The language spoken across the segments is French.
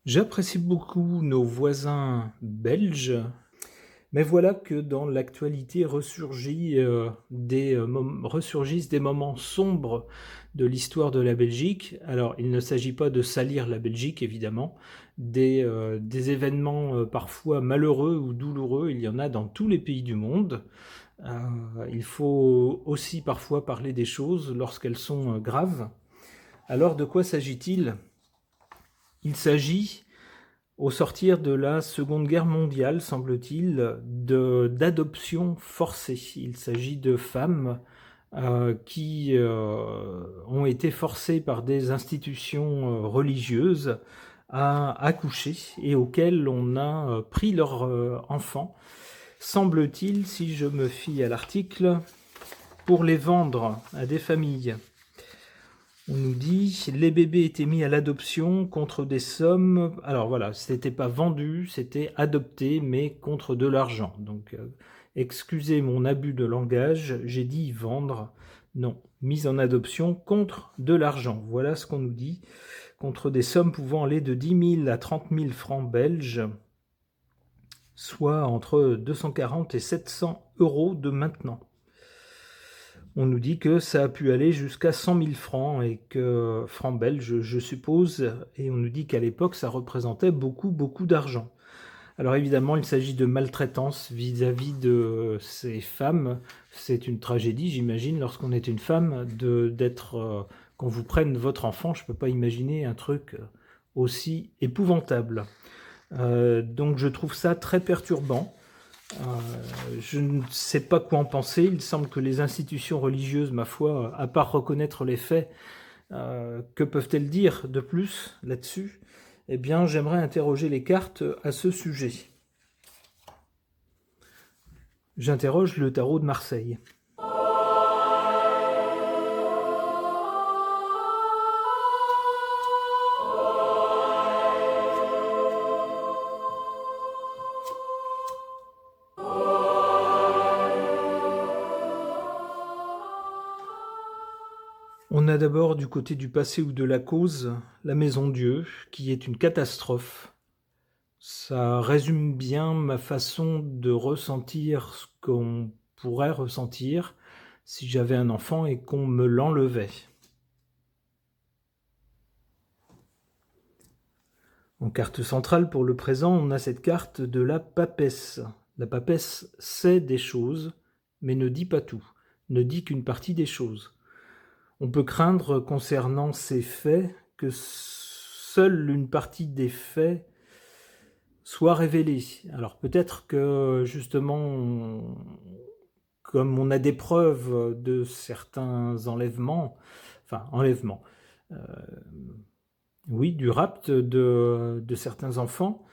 J'apprécie beaucoup nos voisins belges, mais voilà que dans l'actualité ressurgissent des moments sombres de l'histoire de la Belgique. Alors, il ne s'agit pas de salir la Belgique, évidemment. Des événements parfois malheureux ou douloureux, il y en a dans tous les pays du monde. Il faut aussi parfois parler des choses lorsqu'elles sont graves. Alors, de quoi s'agit-il? Il s'agit au sortir de la Seconde Guerre mondiale, semble-t-il, d'adoption forcée. Il s'agit de femmes qui ont été forcées par des institutions religieuses à accoucher et auxquelles on a pris leurs enfants, semble-t-il, si je me fie à l'article, pour les vendre à des familles. On nous dit les bébés étaient mis à l'adoption contre des sommes. Alors voilà, c'était pas vendu, c'était adopté, mais contre de l'argent. Donc, excusez mon abus de langage, j'ai dit vendre. Non, mise en adoption contre de l'argent. Voilà ce qu'on nous dit. Contre des sommes pouvant aller de 10 000 à 30 000 francs belges, soit entre 240 et 700 euros de maintenant. On nous dit que ça a pu aller jusqu'à 100 000 francs, et que francs belges, je suppose, et on nous dit qu'à l'époque, ça représentait beaucoup, beaucoup d'argent. Alors évidemment, il s'agit de maltraitance vis-à-vis de ces femmes. C'est une tragédie, j'imagine, lorsqu'on est une femme, qu'on vous prenne votre enfant. Je ne peux pas imaginer un truc aussi épouvantable. Donc je trouve ça très perturbant. Je ne sais pas quoi en penser. Il semble que les institutions religieuses, ma foi, à part reconnaître les faits, que peuvent-elles dire de plus là-dessus? Eh bien, j'aimerais interroger les cartes à ce sujet. J'interroge le tarot de Marseille. On a d'abord du côté du passé ou de la cause, la maison Dieu, qui est une catastrophe. Ça résume bien ma façon de ressentir ce qu'on pourrait ressentir si j'avais un enfant et qu'on me l'enlevait. En carte centrale, pour le présent, on a cette carte de la papesse. La papesse sait des choses, mais ne dit pas tout, ne dit qu'une partie des choses. On peut craindre concernant ces faits que seule une partie des faits soit révélée. Alors peut-être que justement, comme on a des preuves de certains enlèvements, euh, oui, du rapt de certains enfants,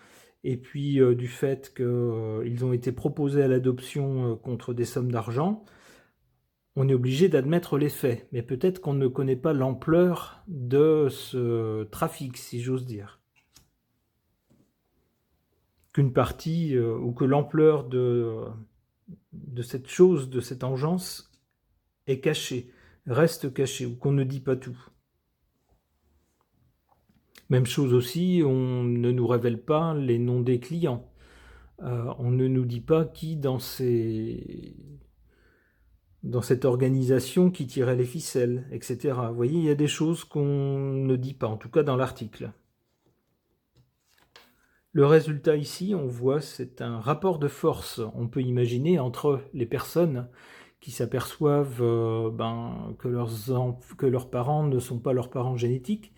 et puis du fait qu'ils ont été proposés à l'adoption contre des sommes d'argent, on est obligé d'admettre les faits. Mais peut-être qu'on ne connaît pas l'ampleur de ce trafic, si j'ose dire. Qu'une partie, ou que l'ampleur de cette chose, de cette engeance, est cachée, reste cachée, ou qu'on ne dit pas tout. Même chose aussi, on ne nous révèle pas les noms des clients. On ne nous dit pas qui dans cette organisation qui tirait les ficelles, etc. Vous voyez, il y a des choses qu'on ne dit pas, en tout cas dans l'article. Le résultat ici, on voit, c'est un rapport de force, on peut imaginer, entre les personnes qui s'aperçoivent que leurs parents ne sont pas leurs parents génétiques,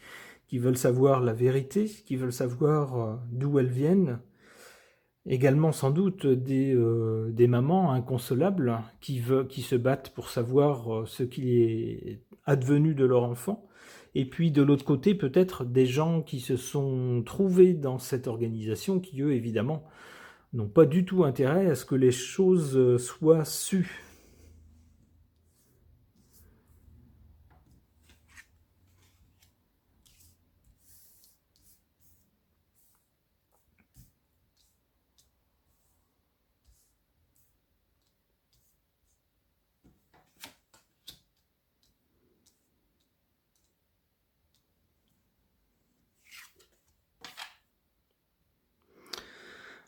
qui veulent savoir la vérité, qui veulent savoir d'où elles viennent. Également sans doute des mamans inconsolables qui se battent pour savoir ce qui est advenu de leur enfant. Et puis de l'autre côté, peut-être des gens qui se sont trouvés dans cette organisation, qui eux, évidemment, n'ont pas du tout intérêt à ce que les choses soient sues.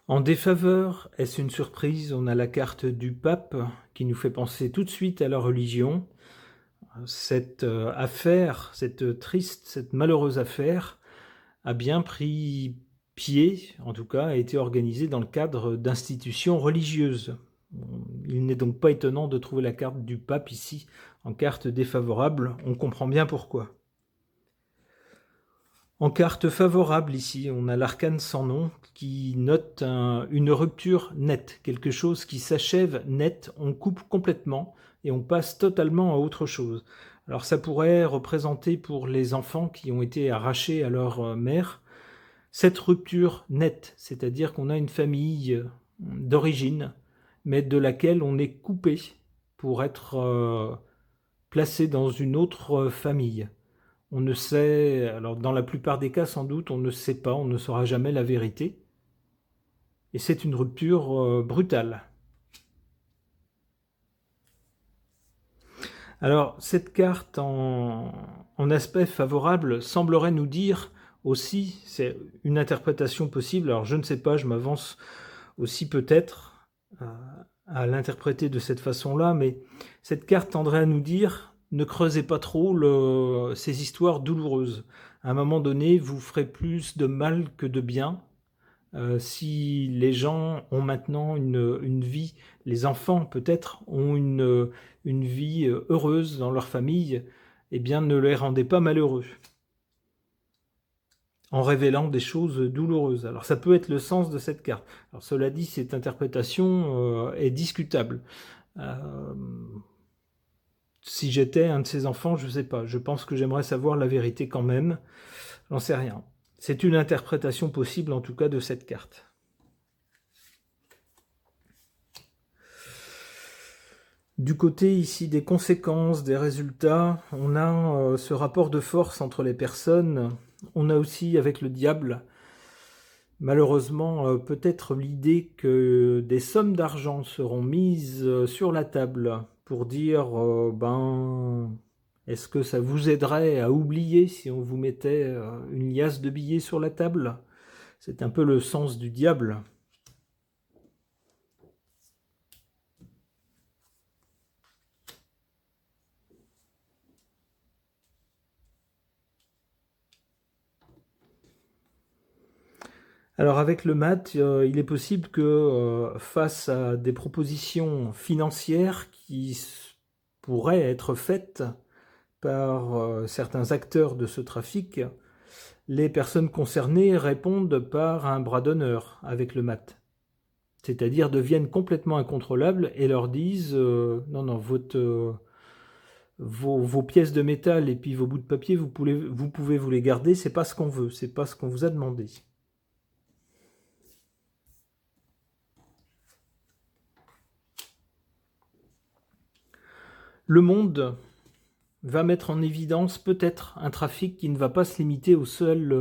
En défaveur, est-ce une surprise? On a la carte du pape qui nous fait penser tout de suite à la religion. Cette affaire, cette malheureuse affaire, a bien pris pied, en tout cas, a été organisée dans le cadre d'institutions religieuses. Il n'est donc pas étonnant de trouver la carte du pape ici en carte défavorable, on comprend bien pourquoi. En carte favorable ici, on a l'arcane sans nom qui note une rupture nette, quelque chose qui s'achève net, on coupe complètement et on passe totalement à autre chose. Alors ça pourrait représenter pour les enfants qui ont été arrachés à leur mère cette rupture nette, c'est-à-dire qu'on a une famille d'origine, mais de laquelle on est coupé pour être placé dans une autre famille. On ne sait, alors dans la plupart des cas sans doute, on ne sait pas, on ne saura jamais la vérité. Et c'est une rupture brutale. Alors cette carte en aspect favorable semblerait nous dire aussi, c'est une interprétation possible, alors je ne sais pas, je m'avance aussi peut-être à l'interpréter de cette façon-là, mais cette carte tendrait à nous dire ne creusez pas trop ces histoires douloureuses. À un moment donné, vous ferez plus de mal que de bien. Si les gens ont maintenant une vie, les enfants peut-être ont une vie heureuse dans leur famille, eh bien ne les rendez pas malheureux en révélant des choses douloureuses. Alors ça peut être le sens de cette carte. Alors cela dit, cette interprétation est discutable. Si j'étais un de ces enfants, je ne sais pas. Je pense que j'aimerais savoir la vérité quand même. J'en sais rien. C'est une interprétation possible en tout cas de cette carte. Du côté ici des conséquences, des résultats, on a ce rapport de force entre les personnes. On a aussi avec le diable, malheureusement, peut-être l'idée que des sommes d'argent seront mises sur la table pour dire, est-ce que ça vous aiderait à oublier si on vous mettait une liasse de billets sur la table? C'est un peu le sens du diable. Alors avec le mat, il est possible que face à des propositions financières qui pourraient être faites par certains acteurs de ce trafic, les personnes concernées répondent par un bras d'honneur avec le mat. C'est-à-dire deviennent complètement incontrôlables et leur disent non, vos pièces de métal et puis vos bouts de papier, vous pouvez vous les garder, c'est pas ce qu'on veut, c'est pas ce qu'on vous a demandé. Le monde va mettre en évidence peut-être un trafic qui ne va pas se limiter aux seules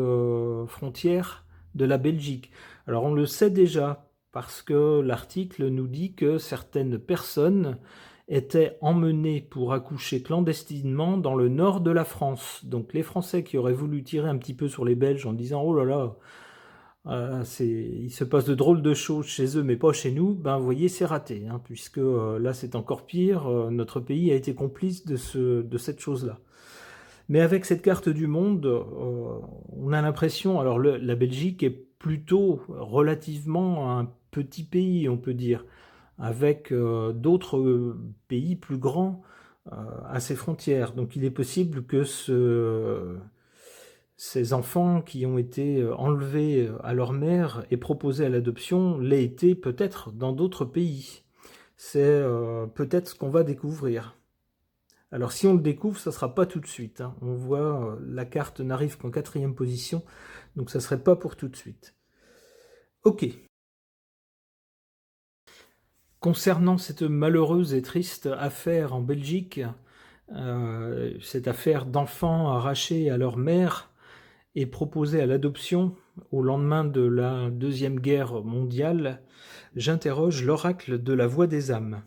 frontières de la Belgique. Alors on le sait déjà parce que l'article nous dit que certaines personnes étaient emmenées pour accoucher clandestinement dans le nord de la France. Donc les Français qui auraient voulu tirer un petit peu sur les Belges en disant « Oh là là, il se passe de drôles de choses chez eux, mais pas chez nous », ben vous voyez, c'est raté, hein, puisque là c'est encore pire, notre pays a été complice de cette chose-là. Mais avec cette carte du monde, on a l'impression, alors la Belgique est plutôt relativement un petit pays, on peut dire, avec d'autres pays plus grands à ses frontières. Donc il est possible que ces enfants qui ont été enlevés à leur mère et proposés à l'adoption l'aient été peut-être dans d'autres pays. C'est peut-être ce qu'on va découvrir. Alors si on le découvre, ça ne sera pas tout de suite, hein. On voit la carte n'arrive qu'en 4e position, donc ça ne serait pas pour tout de suite. Ok. Concernant cette malheureuse et triste affaire en Belgique, cette affaire d'enfants arrachés à leur mère, et proposé à l'adoption au lendemain de la Deuxième Guerre mondiale, j'interroge l'oracle de la Voix des âmes.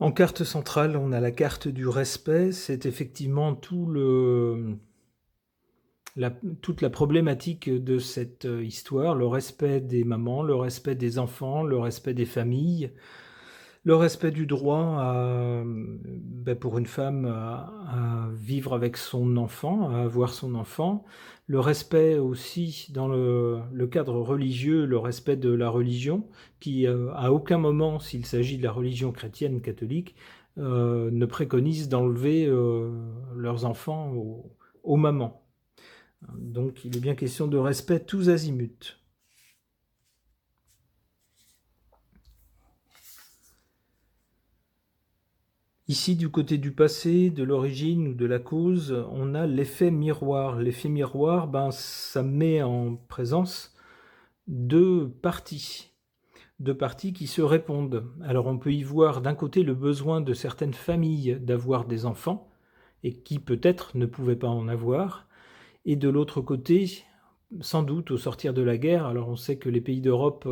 En carte centrale, on a la carte du respect. C'est effectivement toute la problématique de cette histoire, le respect des mamans, le respect des enfants, le respect des familles, le respect du droit pour une femme à vivre avec son enfant, à avoir son enfant, le respect aussi dans le cadre religieux, le respect de la religion, qui à aucun moment, s'il s'agit de la religion chrétienne catholique, ne préconise d'enlever leurs enfants aux mamans. Donc il est bien question de respect tous azimuts. Ici, du côté du passé, de l'origine ou de la cause, on a l'effet miroir. L'effet miroir, ça met en présence deux parties qui se répondent. Alors on peut y voir d'un côté le besoin de certaines familles d'avoir des enfants, et qui peut-être ne pouvaient pas en avoir, et de l'autre côté, sans doute au sortir de la guerre, alors on sait que les pays d'Europe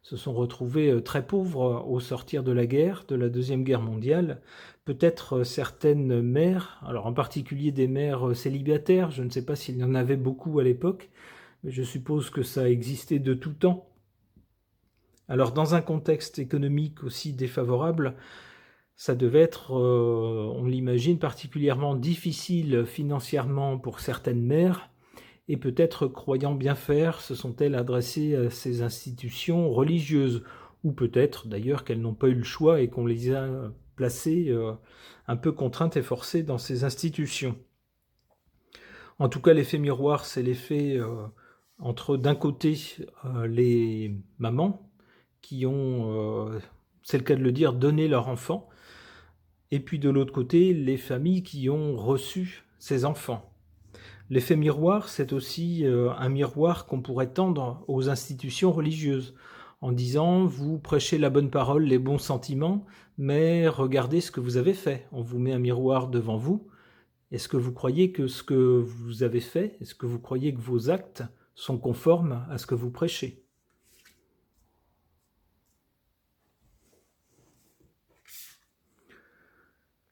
se sont retrouvés très pauvres au sortir de la guerre, de la Deuxième Guerre mondiale. Peut-être certaines mères, alors en particulier des mères célibataires, je ne sais pas s'il y en avait beaucoup à l'époque, mais je suppose que ça existait de tout temps. Alors dans un contexte économique aussi défavorable, ça devait être, on l'imagine, particulièrement difficile financièrement pour certaines mères, et peut-être croyant bien faire, se sont-elles adressées à ces institutions religieuses, ou peut-être d'ailleurs qu'elles n'ont pas eu le choix et qu'on les a placées un peu contraintes et forcées dans ces institutions. En tout cas, l'effet miroir, c'est l'effet entre d'un côté les mamans qui ont, c'est le cas de le dire, donné leur enfant, et puis de l'autre côté, les familles qui ont reçu ces enfants. L'effet miroir, c'est aussi un miroir qu'on pourrait tendre aux institutions religieuses, en disant, vous prêchez la bonne parole, les bons sentiments, mais regardez ce que vous avez fait. On vous met un miroir devant vous. Est-ce que vous croyez que ce que vous avez fait, est-ce que vous croyez que vos actes sont conformes à ce que vous prêchez ?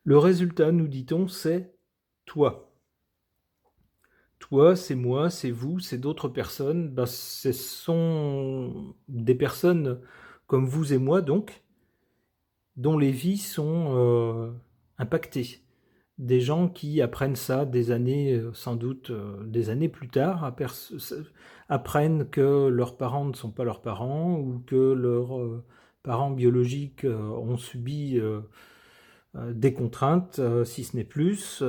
Le résultat, nous dit-on, c'est toi. Toi, c'est moi, c'est vous, c'est d'autres personnes. Ce sont des personnes comme vous et moi, donc, dont les vies sont impactées. Des gens qui apprennent ça des années, sans doute des années plus tard, apprennent que leurs parents ne sont pas leurs parents, ou que leurs parents biologiques ont subi des contraintes, si ce n'est plus,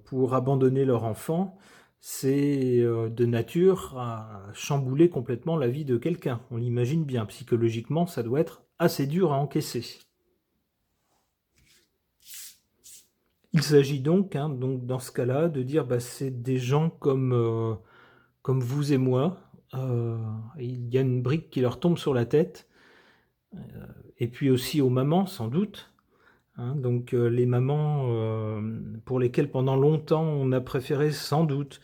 pour abandonner leur enfant. C'est de nature à chambouler complètement la vie de quelqu'un. On l'imagine bien, psychologiquement, ça doit être assez dur à encaisser. Il s'agit donc dans ce cas-là, de dire c'est des gens comme vous et moi. Il y a une brique qui leur tombe sur la tête. Et puis aussi aux mamans, sans doute. Donc les mamans pour lesquelles pendant longtemps on a préféré, sans doute.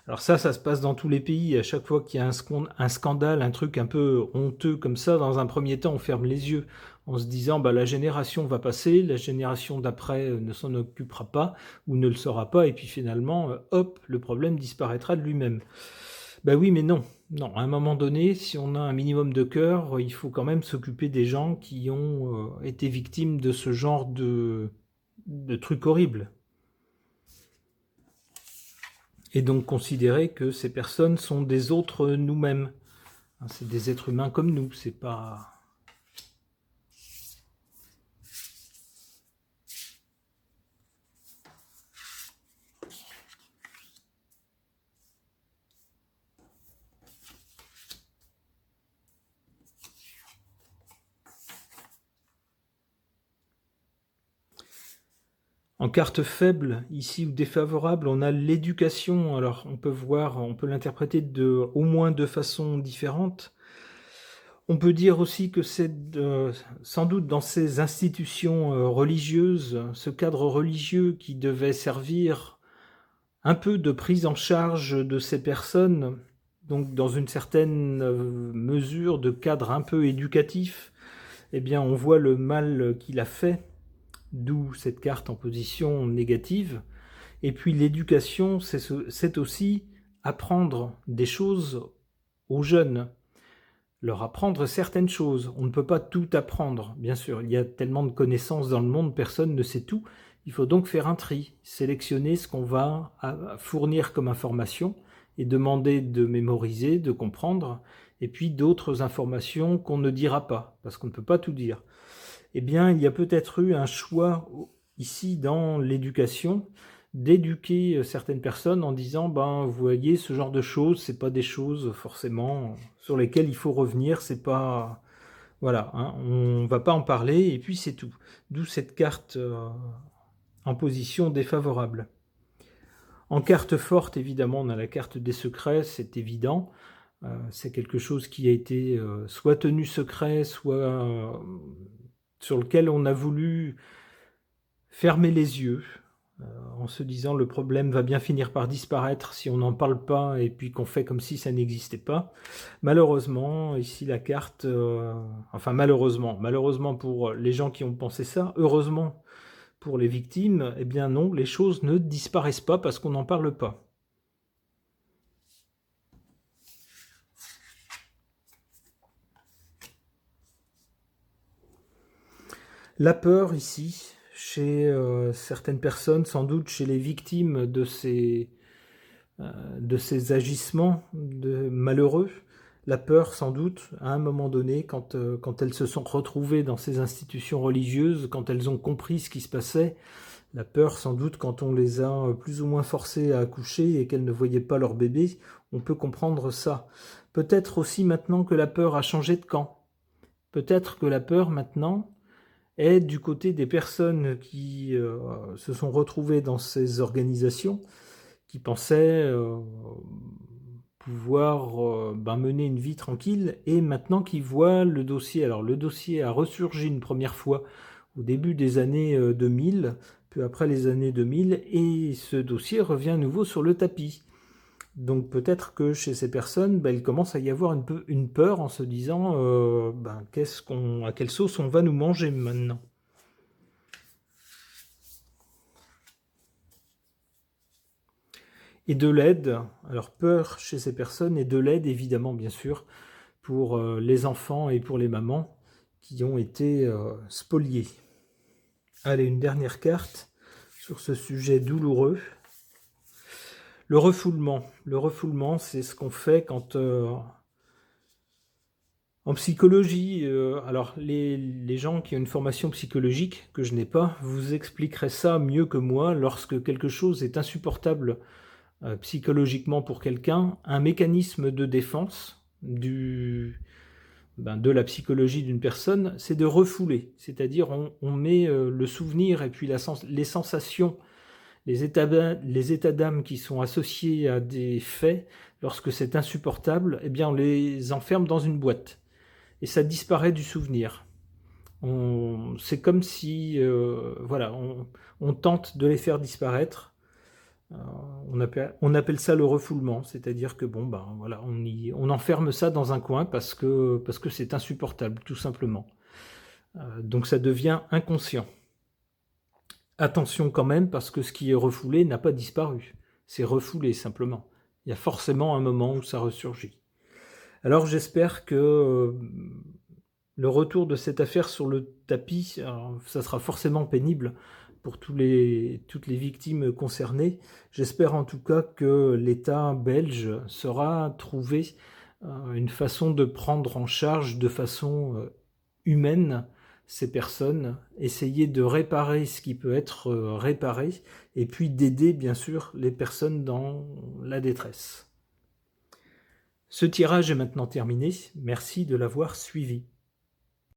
Alors ça se passe dans tous les pays. À chaque fois qu'il y a un scandale, un truc un peu honteux comme ça, dans un premier temps on ferme les yeux en se disant la génération va passer, la génération d'après ne s'en occupera pas ou ne le saura pas, et puis finalement hop, le problème disparaîtra de lui-même. Oui, mais non. Non, à un moment donné, si on a un minimum de cœur, il faut quand même s'occuper des gens qui ont été victimes de ce genre de trucs horribles. Et donc considérer que ces personnes sont des autres nous-mêmes. C'est des êtres humains comme nous, c'est pas... En carte faible, ici, ou défavorable, on a l'éducation. Alors, on peut l'interpréter au moins de façon différente. On peut dire aussi que c'est sans doute dans ces institutions religieuses, ce cadre religieux qui devait servir un peu de prise en charge de ces personnes, donc dans une certaine mesure de cadre un peu éducatif, on voit le mal qu'il a fait d'où cette carte en position négative. Et puis l'éducation, c'est aussi apprendre des choses aux jeunes, leur apprendre certaines choses. On ne peut pas tout apprendre, bien sûr. Il y a tellement de connaissances dans le monde, personne ne sait tout. Il faut donc faire un tri, sélectionner ce qu'on va fournir comme information et demander de mémoriser, de comprendre, et puis d'autres informations qu'on ne dira pas, parce qu'on ne peut pas tout dire. Eh bien, il y a peut-être eu un choix ici dans l'éducation, d'éduquer certaines personnes en disant ben vous voyez ce genre de choses, c'est pas des choses forcément sur lesquelles il faut revenir, c'est pas voilà, hein, on va pas en parler et puis c'est tout. D'où cette carte en position défavorable. En carte forte, évidemment, on a la carte des secrets, c'est évident. C'est quelque chose qui a été soit tenu secret, soit sur lequel on a voulu fermer les yeux, en se disant le problème va bien finir par disparaître si on n'en parle pas et puis qu'on fait comme si ça n'existait pas. Malheureusement, ici la carte, enfin malheureusement pour les gens qui ont pensé ça, heureusement pour les victimes, eh bien non, les choses ne disparaissent pas parce qu'on n'en parle pas. La peur ici, chez certaines personnes, sans doute chez les victimes de ces agissements malheureux, la peur sans doute à un moment donné quand elles se sont retrouvées dans ces institutions religieuses, quand elles ont compris ce qui se passait, la peur sans doute quand on les a plus ou moins forcées à accoucher et qu'elles ne voyaient pas leur bébé, on peut comprendre ça. Peut-être aussi maintenant que la peur a changé de camp. Peut-être que la peur maintenant est du côté des personnes qui se sont retrouvées dans ces organisations, qui pensaient pouvoir mener une vie tranquille, et maintenant qui voient le dossier. Alors le dossier a ressurgi une première fois au début des années 2000, peu après les années 2000, et ce dossier revient à nouveau sur le tapis. Donc peut-être que chez ces personnes, il commence à y avoir une peur en se disant à quelle sauce on va nous manger maintenant. Et de l'aide, alors peur chez ces personnes, et de l'aide évidemment bien sûr pour les enfants et pour les mamans qui ont été spoliés. Allez, une dernière carte sur ce sujet douloureux. Le refoulement. Le refoulement, c'est ce qu'on fait quand... en psychologie, alors les gens qui ont une formation psychologique, que je n'ai pas, vous expliqueraient ça mieux que moi. Lorsque quelque chose est insupportable psychologiquement pour quelqu'un, un mécanisme de défense de la psychologie d'une personne, c'est de refouler. C'est-à-dire on met le souvenir et puis les sensations, les états d'âme qui sont associés à des faits, lorsque c'est insupportable, eh bien on les enferme dans une boîte. Et ça disparaît du souvenir. C'est comme si on tente de les faire disparaître. On appelle ça le refoulement, c'est-à-dire que on enferme ça dans un coin parce que c'est insupportable, tout simplement. Donc ça devient inconscient. Attention quand même, parce que ce qui est refoulé n'a pas disparu. C'est refoulé simplement. Il y a forcément un moment où ça ressurgit. Alors j'espère que le retour de cette affaire sur le tapis, ça sera forcément pénible pour toutes les victimes concernées. J'espère en tout cas que l'État belge saura trouver une façon de prendre en charge de façon humaine ces personnes, essayer de réparer ce qui peut être réparé, et puis d'aider bien sûr les personnes dans la détresse. Ce tirage est maintenant terminé, merci de l'avoir suivi.